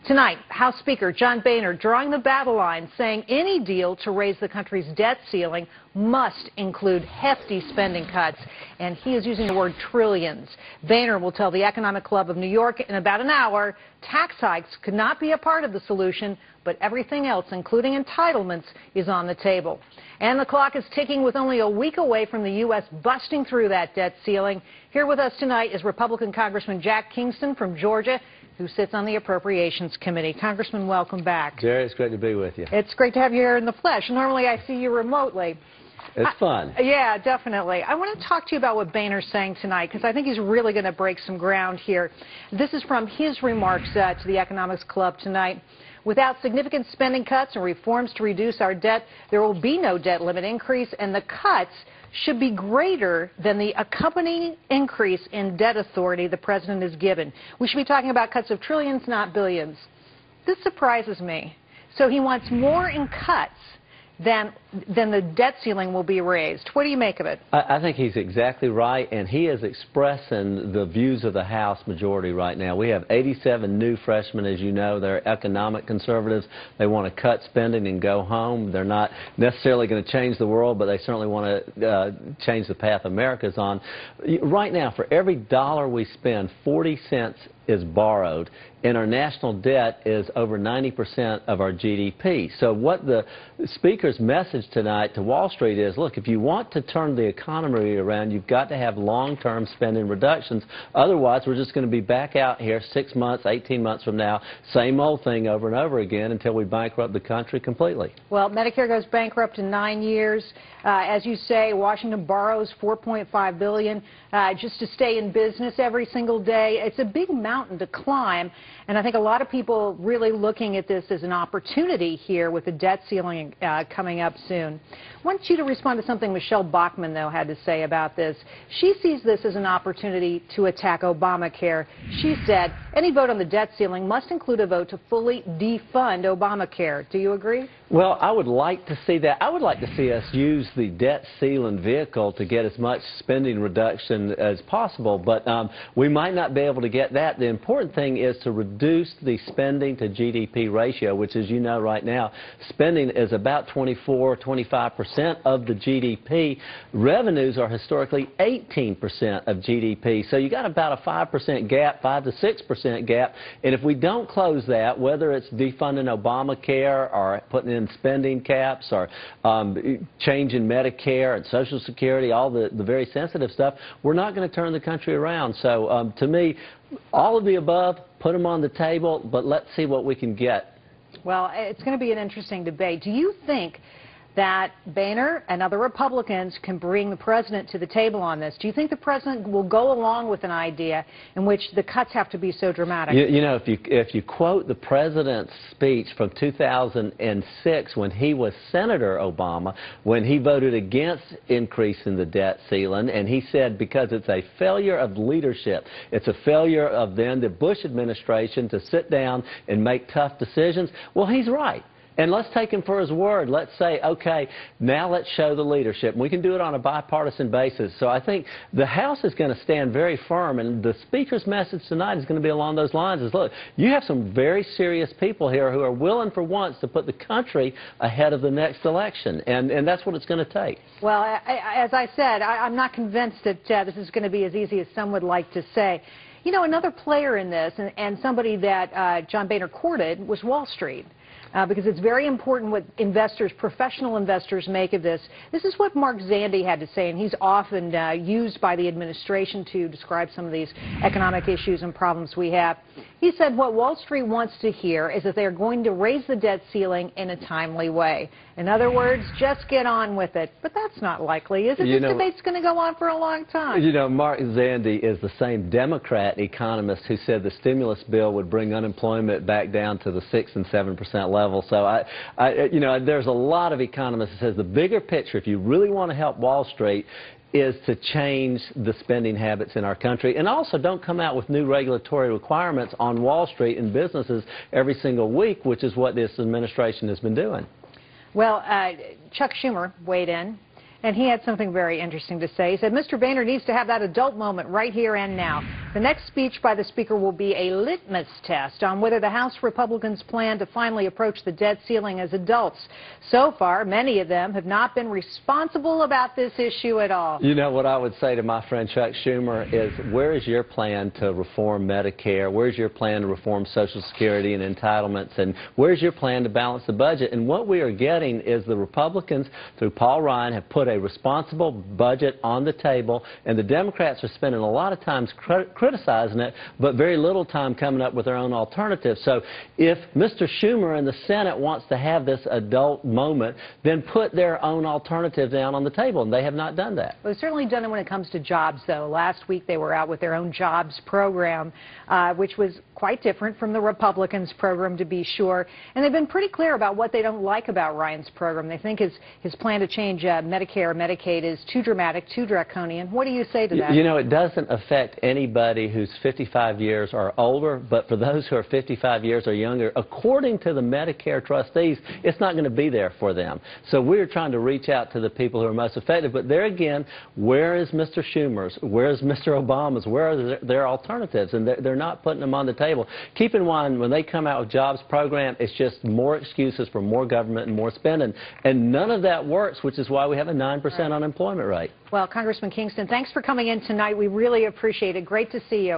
Tonight, House Speaker John Boehner drawing the battle line, saying any deal to raise the country's debt ceiling must include hefty spending cuts, and he is using the word trillions. Boehner will tell the Economic Club of New York in about an hour tax hikes could not be a part of the solution, but everything else, including entitlements, is on the table. And the clock is ticking with only a week away from the U.S. busting through that debt ceiling. Here with us tonight is Republican Congressman Jack Kingston from Georgia, who sits on the Appropriations Committee. Congressman, welcome back. Jerry, it's great to be with you. It's great to have you here in the flesh. Normally I see you remotely. It's fun. Yeah, definitely. I want to talk to you about what Boehner's saying tonight, because I think he's really going to break some ground here. This is from his remarks to the Economics Club tonight. Without significant spending cuts and reforms to reduce our debt, there will be no debt limit increase, and the cuts should be greater than the accompanying increase in debt authority the president has given. We should be talking about cuts of trillions, not billions. This surprises me. So he wants more in cuts than the debt ceiling will be raised. What do you make of it? I think he's exactly right, and he is expressing the views of the House majority right now. We have 87 new freshmen, as you know. They're economic conservatives. They want to cut spending and go home. They're not necessarily going to change the world, but they certainly want to change the path America's on. Right now, for every dollar we spend, 40 cents is borrowed, and our national debt is over 90% of our GDP. So what the Speaker's message tonight to Wall Street is, look, if you want to turn the economy around, you've got to have long-term spending reductions. Otherwise, we're just going to be back out here 6 months, 18 months from now, same old thing over and over again until we bankrupt the country completely. Well, Medicare goes bankrupt in 9 years. As you say, Washington borrows $4.5 billion just to stay in business every single day. It's a big mountain to climb, and I think a lot of people really looking at this as an opportunity here with the debt ceiling coming up soon. I want you to respond to something Michelle Bachmann, though, had to say about this. She sees this as an opportunity to attack Obamacare. She said, any vote on the debt ceiling must include a vote to fully defund Obamacare. Do you agree? Well, I would like to see that. I would like to see us use the debt ceiling vehicle to get as much spending reduction as possible, but we might not be able to get that. The important thing is to reduce the spending to GDP ratio, which, as you know right now, spending is about 24–25% of the GDP. Revenues are historically 18% of GDP. So you got about a 5% gap, 5 to 6% gap, and if we don't close that, whether it's defunding Obamacare or putting in spending caps or changing Medicare and Social Security, all the very sensitive stuff, we're not going to turn the country around. So to me, all of the above, put them on the table, but let's see what we can get. Well, it's going to be an interesting debate. Do you think that Boehner and other Republicans can bring the president to the table on this? Do you think the president will go along with an idea in which the cuts have to be so dramatic? You know, if you quote the president's speech from 2006 when he was Senator Obama, when he voted against increasing the debt ceiling, and he said because it's a failure of leadership, it's a failure of then the Bush administration to sit down and make tough decisions, well, he's right. And let's take him for his word. Let's say, okay, now let's show the leadership. We can do it on a bipartisan basis. So I think the House is going to stand very firm, and the Speaker's message tonight is going to be along those lines. Is, look, you have some very serious people here who are willing for once to put the country ahead of the next election, and that's what it's going to take. Well, as I said, I'm not convinced that this is going to be as easy as some would like to say. You know, another player in this, and somebody that John Boehner courted, was Wall Street. Because it's very important what investors, professional investors, make of this. This is what Mark Zandi had to say, and he's often used by the administration to describe some of these economic issues and problems we have. He said what Wall Street wants to hear is that they are going to raise the debt ceiling in a timely way. In other words, just get on with it. But that's not likely, is it? This debate's going to go on for a long time. You know, Mark Zandi is the same Democrat economist who said the stimulus bill would bring unemployment back down to the 6 and 7% level. So, you know, there's a lot of economists that says the bigger picture, if you really want to help Wall Street, is to change the spending habits in our country. And also don't come out with new regulatory requirements on Wall Street and businesses every single week, which is what this administration has been doing. Well, Chuck Schumer weighed in, and he had something very interesting to say. He said, Mr. Boehner needs to have that adult moment right here and now. The next speech by the Speaker will be a litmus test on whether the House Republicans plan to finally approach the debt ceiling as adults. So far, many of them have not been responsible about this issue at all. You know what I would say to my friend Chuck Schumer is, where is your plan to reform Medicare? Where's your plan to reform Social Security and entitlements? And where's your plan to balance the budget? And what we are getting is the Republicans, through Paul Ryan, have put a responsible budget on the table, and the Democrats are spending a lot of time criticizing it, but very little time coming up with their own alternatives. So if Mr. Schumer and the Senate wants to have this adult moment, then put their own alternative down on the table, and they have not done that. Well, they've certainly done it when it comes to jobs, though. Last week they were out with their own jobs program, which was quite different from the Republicans' program, to be sure. And they've been pretty clear about what they don't like about Ryan's program. They think his plan to change Medicare, Medicaid is too dramatic, too draconian. What do you say to that? You know, it doesn't affect anybody who's 55 years or older, but for those who are 55 years or younger, according to the Medicare trustees, it's not going to be there for them. So we're trying to reach out to the people who are most affected. But there again, where is Mr. Schumer's? Where is Mr. Obama's? Where are their alternatives? And they're not putting them on the table. Keep in mind, when they come out with jobs program, it's just more excuses for more government and more spending. And none of that works, which is why we have a 9% unemployment rate. Well, Congressman Kingston, thanks for coming in tonight. We really appreciate it. Great to see you.